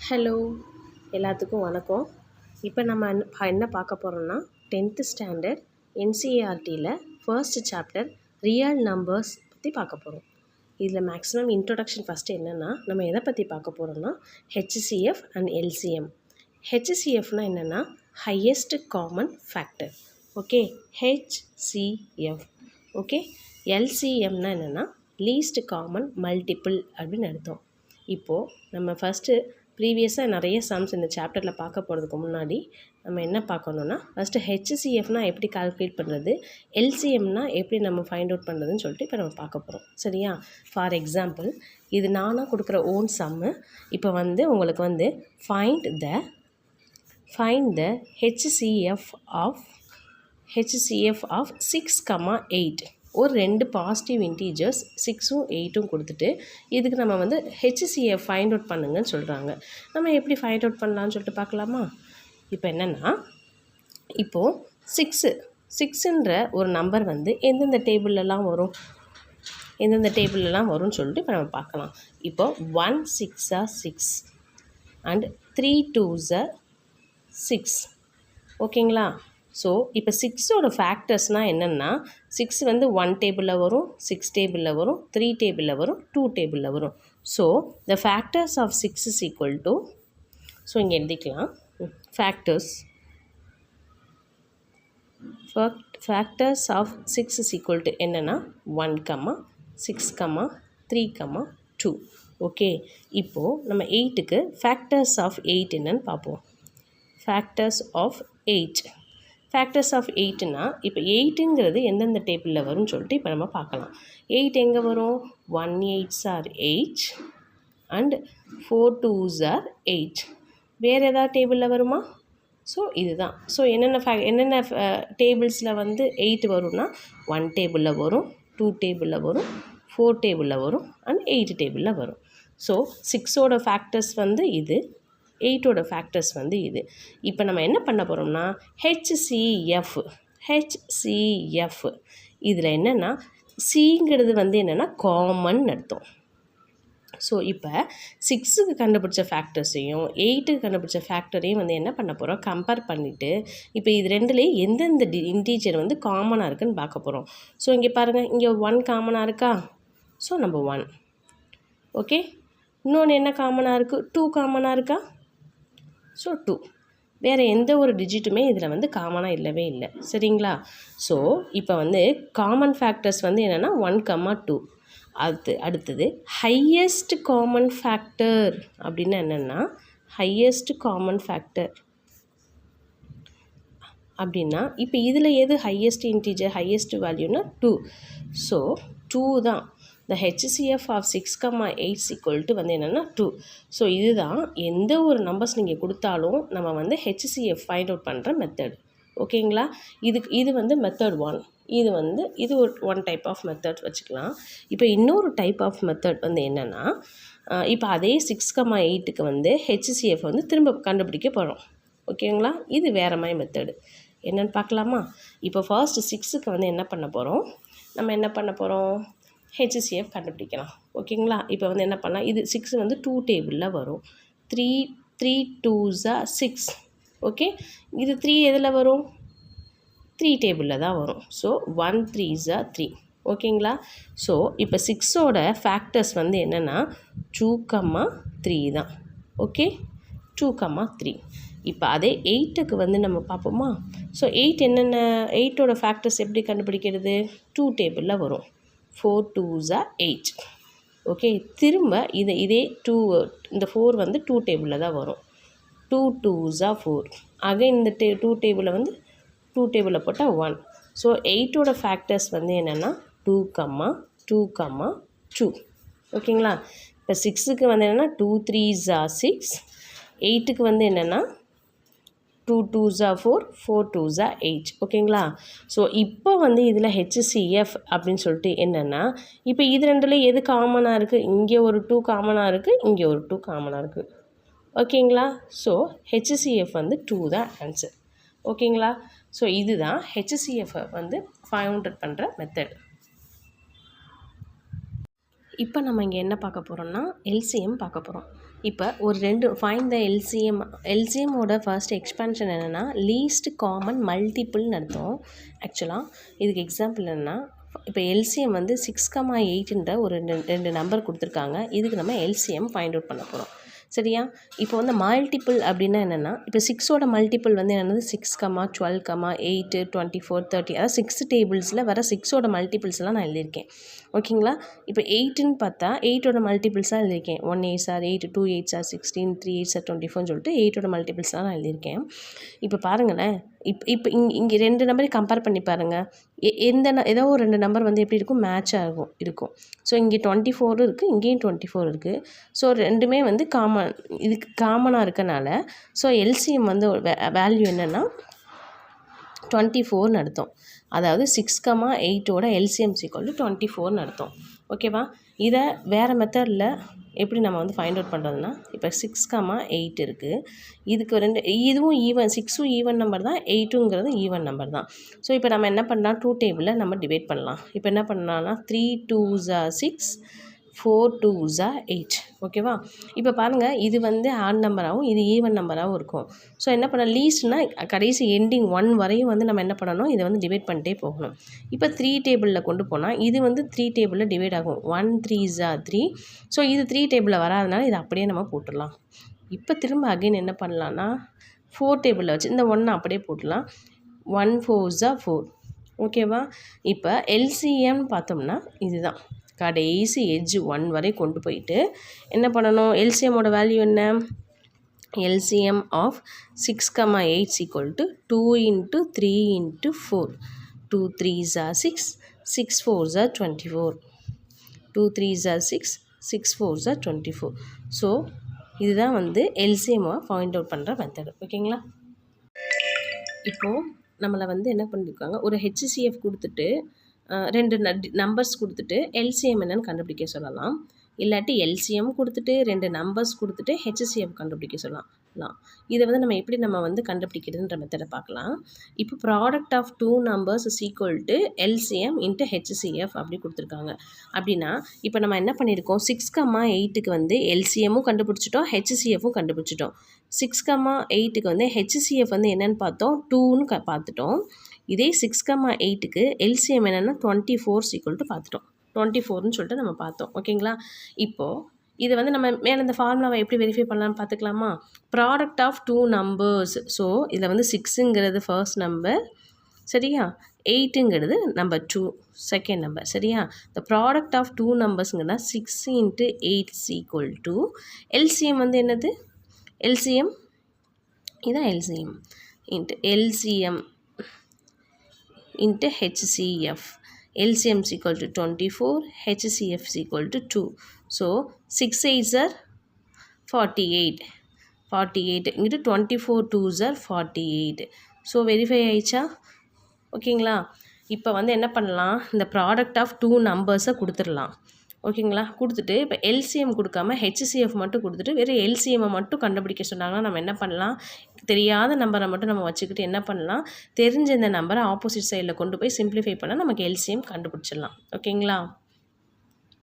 Hello, எல்லாத்துக்கும் வணக்கம். இப்போ நம்ம என்ன பார்க்க போகிறோம்னா 10th ஸ்டாண்டர்ட் என்சிஇஆர்டியில் ஃபர்ஸ்ட் சாப்டர் ரியல் நம்பர்ஸ் பற்றி பார்க்க போகிறோம். இதில் மேக்ஸிமம் இன்ட்ரொடக்ஷன் ஃபஸ்ட்டு என்னென்னா நம்ம எதை பற்றி பார்க்க போகிறோம்னா ஹெச்சிசிஎஃப் அண்ட் எல்சிஎம். ஹெச்சிசிஎஃப்னால் என்னென்னா highest common factor. Okay, HCF. Okay, எல்சிஎம்னா என்னென்னா லீஸ்ட் காமன் மல்டிபிள் அப்படின்னு அர்த்தம். இப்போது நம்ம ஃபஸ்ட்டு ப்ரீவியஸாக நிறைய சம்ஸ் இந்த சாப்டரில் பார்க்க போகிறதுக்கு முன்னாடி நம்ம என்ன பார்க்கணுன்னா ஃபஸ்ட்டு ஹெச்சிசிஎஃப்னால் எப்படி கால்குலேட் பண்ணுறது, எல்சிஎம்னா எப்படி நம்ம ஃபைண்ட் அவுட் பண்ணுறதுன்னு சொல்லிட்டு இப்போ நம்ம பார்க்க போகிறோம். சரியா? ஃபார் எக்ஸாம்பிள், இது நானாக கொடுக்குற ஓன் சம்மு. இப்போ உங்களுக்கு ஃபைண்ட் த ஹெச்சிசிஎஃப் ஆஃப் 6,8. ஒரு 2 பாசிட்டிவ் இன்டீஜர்ஸ் 6ம் 8ம் கொடுத்துட்டு இதுக்கு நம்ம ஹெச்சிசிஎஃப் ஃபைண்ட் அவுட் பண்ணுங்கன்னு சொல்கிறாங்க. நம்ம எப்படி ஃபைண்ட் அவுட் பண்ணலான்னு சொல்லிட்டு பார்க்கலாமா? இப்போ என்னென்னா, இப்போது 6ன்ற ஒரு நம்பர் எந்தெந்த டேபிள்லலாம் வரும்னு சொல்லிட்டு இப்போ நம்ம பார்க்கலாம். இப்போ 1 6 6 அண்ட் 3 2s 6. ஓகேங்களா? ஸோ இப்போ 6ஓட ஃபேக்டர்ஸ்னால் என்னென்னா 6 1 டேபிளில் வரும், 6 டேபிளில் வரும், 3 டேபிளில் வரும், 2 டேபிளில் வரும். So the factors of 6 is equal to, so இங்கே எழுதிக்கலாம், factors of 6 is equal to என்னென்னா 1, 6, 3, 2. ஓகே, இப்போது நம்ம 8க்கு ஃபேக்டர்ஸ் ஆஃப் 8 என்னன்னு பார்ப்போம். ஃபேக்டர்ஸ் ஆஃப் 8னா இப்போ 8ங்கிறது எந்தெந்த டேபிளில் வரும்னு சொல்லிட்டு இப்போ நம்ம பார்க்கலாம். 8 எங்கே வரும்? 1 8s are 8 and 4 2s are 8. வேறு ஏதாவது டேபிளில் வருமா? ஸோ இதுதான். ஸோ என்னென்ன டேபிள்ஸில் 8 வரும்னா 1 டேபிளில் வரும், 2 டேபிளில் வரும், 4 டேபிளில் வரும் அண்ட் 8 டேபிளில் வரும். ஸோ 6ஓட ஃபேக்டர்ஸ் இது, 8ஓட ஃபேக்டர்ஸ் இது. இப்போ நம்ம என்ன பண்ண போகிறோம்னா ஹெச்சிசிஎஃப் இதில் என்னென்னா சிங்கிறது என்னென்னா காமன் அர்த்தம். ஸோ இப்போ 6க்கு கண்டுபிடிச்ச ஃபேக்டர்ஸையும் 8க்கு கண்டுபிடிச்ச ஃபேக்டரையும் என்ன பண்ண போகிறோம், கம்பேர் பண்ணிவிட்டு இப்போ இது ரெண்டுலேயே எந்தெந்த இன்டீஜர் காமனாக இருக்குதுன்னு பார்க்க போகிறோம். ஸோ இங்கே பாருங்கள், இங்கே 1 காமனாக இருக்கா? So number 1. ஓகே, இன்னொன்று என்ன காமனாக இருக்குது? 2 காமனாக இருக்கா? ஸோ 2. வேறு எந்த ஒரு டிஜிட்டுமே இதில் காமனாக இல்லவே இல்லை. சரிங்களா? ஸோ இப்போ காமன் ஃபேக்டர்ஸ் என்னென்னா 1, 2. அடுத்தது ஹையஸ்ட் காமன் ஃபேக்டர் அப்படின்னா என்னென்னா, ஹையஸ்ட் காமன் ஃபேக்டர் அப்படின்னா இப்போ இதில் எது ஹையஸ்ட் இன்டீஜர், ஹையஸ்ட் வேல்யூனா 2. ஸோ 2 தான். The HCF of 6,8 equal to என்னென்னா 2. ஸோ இதுதான் எந்த ஒரு நம்பர்ஸ் நீங்கள் கொடுத்தாலும் நம்ம HCF ஃபைண்ட் அவுட் பண்ணுற மெத்தட். ஓகேங்களா? இது மெத்தட் 1. இது ஒரு ஒன் டைப் ஆஃப் மெத்தட் வச்சுக்கலாம். இப்போ இன்னொரு டைப் ஆஃப் மெத்தட் என்னென்னா, இப்போ அதே 6,8க்கு HCF திரும்ப கண்டுபிடிக்க போகிறோம். ஓகேங்களா? இது வேறு மாதிரி மெத்தடு. என்னென்னு பார்க்கலாமா? இப்போ ஃபர்ஸ்ட் 6க்கு என்ன பண்ண போகிறோம், நம்ம என்ன பண்ண போகிறோம், ஹெச்சிசிஎஃப் கண்டுபிடிக்கலாம். ஓகேங்களா? இப்போ என்ன பண்ணலாம், இது 6 2 டேபிளில் வரும், 3 2s are 6. ஓகே, இது 3 எதில் வரும்? 3 டேபிளில் தான் வரும். So 1 3s are 3. ஓகேங்களா? ஸோ இப்போ 6ஓட ஃபேக்டர்ஸ் என்னென்னா 2, 3 தான். ஓகே, 2, 3. இப்போ அதே 8க்கு நம்ம பார்ப்போமா? ஸோ 8ஓட ஃபேக்டர்ஸ் எப்படி கண்டுபிடிக்கிறது? 2 டேபிளில் வரும், 4 2s are 8. ஓகே, திரும்ப இதே 2, இந்த 4 2 டேபிளில் தான் வரும், 2 2s are 4. ஆக இந்த 2 டேபிளில் 2 டேபிளில் போட்டால் 1. ஸோ 8ஓட ஃபேக்டர்ஸ் என்னென்னா 2, 2, 2. ஓகேங்களா? இப்போ 6க்கு என்னென்னா 2 3s are 6. 8க்கு என்னென்னா 2 2s are 4, 4 2s are 8. ஓகேங்களா? ஸோ இப்போ இதில் HCF அப்படின்னு சொல்லிட்டு என்னென்னா, இப்போ இது ரெண்டில் எது காமனாக இருக்குது? இங்கே ஒரு 2 காமனாக இருக்குது, இங்கே ஒரு 2 காமனாக இருக்குது. ஓகேங்களா? ஸோ HCF 2 தான் ஆன்சர். ஓகேங்களா? ஸோ இதுதான் HCF ஃபைண்ட் அவுட் பண்ணுற மெத்தட். இப்போ நம்ம இங்கே என்ன பார்க்க போகிறோம்னா எல்சிஎம் பார்க்க போகிறோம். இப்போ ஒரு ஃபைண்ட் த எல்சிஎம்மோட ஃபர்ஸ்ட் எக்ஸ்பேன்ஷன் என்னென்னா லீஸ்ட் காமன் மல்டிப்புள்னு அர்த்தம். ஆக்சுவலாக இதுக்கு எக்ஸாம்பிள் என்னென்னா இப்போ எல்சிஎம் வந்து 6,8ன்ற ஒரு ரெண்டு நம்பர் கொடுத்துருக்காங்க. இதுக்கு நம்ம எல்சிஎம் ஃபைண்ட் அவுட் பண்ண போகிறோம். சரியா? இப்போ வந்து மல்டிப்புள் அப்படின்னா என்னென்னா இப்போ 6ஓட மல்டிப்புள் வந்து என்னென்னது 6, 12, 8, 24, 30 அதாவது 6 டேபிள்ஸில் வர 6ஓட மல்டிபிள்ஸ்லாம் நான் எழுதியிருக்கேன். ஓகேங்களா? இப்போ 8ன்னு பார்த்தா 8ஓட மல்டிபிள்ஸாக எழுதியிருக்கேன். 1 8s are 8, 2 8s are 16, 3 8s are 24ன்னு சொல்லிட்டு 8ஓட மல்டிபிள்ஸ்லாம் நான் எழுதியிருக்கேன். இப்போ பாருங்களேன், இப்போ இங்கே ரெண்டு நம்பரையும் கம்பேர் பண்ணி பாருங்கள். ஏதோ ஒரு ரெண்டு நம்பர் வந்து எப்படி இருக்கும், மேட்சாக இருக்கும். ஸோ இங்கே 24 இருக்குது, இங்கேயும் 24 இருக்குது. ஸோ ரெண்டுமே வந்து இதுக்கு காமனாக இருக்கனால ஸோ எல்சிஎம் வந்து வேல்யூ என்னென்னா 24ன்னு அர்த்தம். அதாவது 6,8ஓட எல்சிஎம் = 24ன்னு அர்த்தம். ஓகேவா? இதை வேறு மெத்தடில் எப்படி நம்ம வந்து ஃபைண்ட் அவுட் பண்ணுறதுனா இப்போ 6,8 இருக்குது. இதுக்கு இதுவும் ஈவன், 6ம் ஈவன் நம்பர் தான், 8ங்கிறது ஈவன் நம்பர் தான். ஸோ இப்போ நம்ம என்ன பண்ணலாம், 2 டேபிளில் நம்ம டிவைட் பண்ணலாம். இப்போ என்ன பண்ணலாம்னா 3 2s are 6, 4 2s are 8. ஓகேவா? இப்போ பாருங்கள், இது வந்து ஆட் நம்பராகவும் இது ஈவன் நம்பராகவும் இருக்கும். ஸோ என்ன பண்ண லீஸ்ட்னா கடைசி எண்டிங் 1 வரையும் வந்து நம்ம என்ன பண்ணணும், இதை வந்து டிவைட் பண்ணிட்டே போகணும். இப்போ 3 டேபிளில் கொண்டு போனால் இது வந்து 3 டேபிளில் டிவைட் ஆகும். 1 3s are 3. ஸோ இது 3 டேபிளில் வராதனால இதை அப்படியே நம்ம போட்டுடலாம். இப்போ திரும்ப அகைன் என்ன பண்ணலான்னா 4 டேபிளில் வச்சு இந்த 1 அப்படியே போட்டுடலாம். 1 4s are 4. ஓகேவா? இப்போ எல்சிஎம் பார்த்தோம்னா இதுதான் கடைசி எட்ஜ் 1 வரை கொண்டு போயிட்டு என்ன பண்ணணும், எல்சிஎம்மோட வேல்யூ என்ன, LCM of 6,8 = 2 × 3 × 4. 2 3s are 6, 6 4s are 24. 2 3s are 6, 6 4s are 24. So இதுதான் வந்து எல்சிஎம்மை ஃபைண்ட் அவுட் பண்ணுற மெத்தடு. ஓகேங்களா? இப்போது நம்மளை வந்து என்ன பண்ணியிருக்காங்க, ஒரு ஹெச்சிசிஎஃப் கொடுத்துட்டு ரெண்டு நம்பர்ஸ் கொடுத்துட்டு எல்சிஎம் என்னன்னு கண்டுபிடிக்க சொல்லலாம். இல்லாட்டி எல்சிஎம் கொடுத்துட்டு ரெண்டு நம்பர்ஸ் கொடுத்துட்டு ஹெச்சிசிஎஃப் கண்டுபிடிக்க சொல்லலாம். இதை வந்து நம்ம வந்து கண்டுபிடிக்கிறதுன்ற மெத்தடை பார்க்கலாம். இப்போ product of 2 numbers = LCM × HCF அப்படி கொடுத்துருக்காங்க. அப்படின்னா இப்போ நம்ம என்ன பண்ணியிருக்கோம், 6,8க்கு வந்து எல்சிஎம்மும் கண்டுபிடிச்சிட்டோம், ஹெச்சிசிஎஃப்பும் கண்டுபிடிச்சிட்டோம். 6,8க்கு வந்து ஹெச்சிசிஎஃப் வந்து என்னென்னு பார்த்தோம், 2ன்னு பார்த்துட்டோம். இதே 6,8க்கு எல்சிஎம் என்னென்னா 24 = பார்த்துட்டோம். 24ன்னு சொல்லிட்டு நம்ம பார்த்தோம். ஓகேங்களா? இப்போது இதை வந்து நம்ம மேலே இந்த ஃபார்முலாவை எப்படி வெரிஃபை பண்ணலான்னு பார்த்துக்கலாமா. Product of 2 numbers. ஸோ இதில் வந்து 6ங்கிறது ஃபர்ஸ்ட் நம்பர், சரியா? 8ங்கிறது நம்பர் 2 செகண்ட் நம்பர், சரியா? த ப்ராடக்ட் ஆஃப் 2 numbersங்கிறதா 6 × 8 = எல்சிஎம் வந்து என்னது, எல்சிஎம் இதான் LCM LCM × HCF. LCM = 24, HCF = 2. So 6 8s are 48. 48 இங்கிட்டு 24 2s are 48. ஸோ வெரிஃபை ஆயிடுச்சா? ஓகேங்களா? இப்போ வந்து என்ன பண்ணலாம், இந்த ப்ராடக்ட் ஆஃப் 2 numbers கொடுத்துடலாம். ஓகேங்களா? கொடுத்துட்டு இப்போ எல்சிஎம் கொடுக்காம ஹெச்சிசிஎஃப் மட்டும் கொடுத்துட்டு வெறும் எல்சிஎம்மை மட்டும் கண்டுபிடிக்க சொன்னாங்கன்னா நம்ம என்ன பண்ணலாம், தெரியாத நம்பரை மட்டும் நம்ம வச்சுக்கிட்டு என்ன பண்ணலாம், தெரிஞ்ச இந்த நம்பரை ஆப்போசிட் சைடில் கொண்டு போய் சிம்பிளிஃபை பண்ணால் நமக்கு எல்சிஎம் கண்டுபிடிச்சிடலாம். ஓகேங்களா?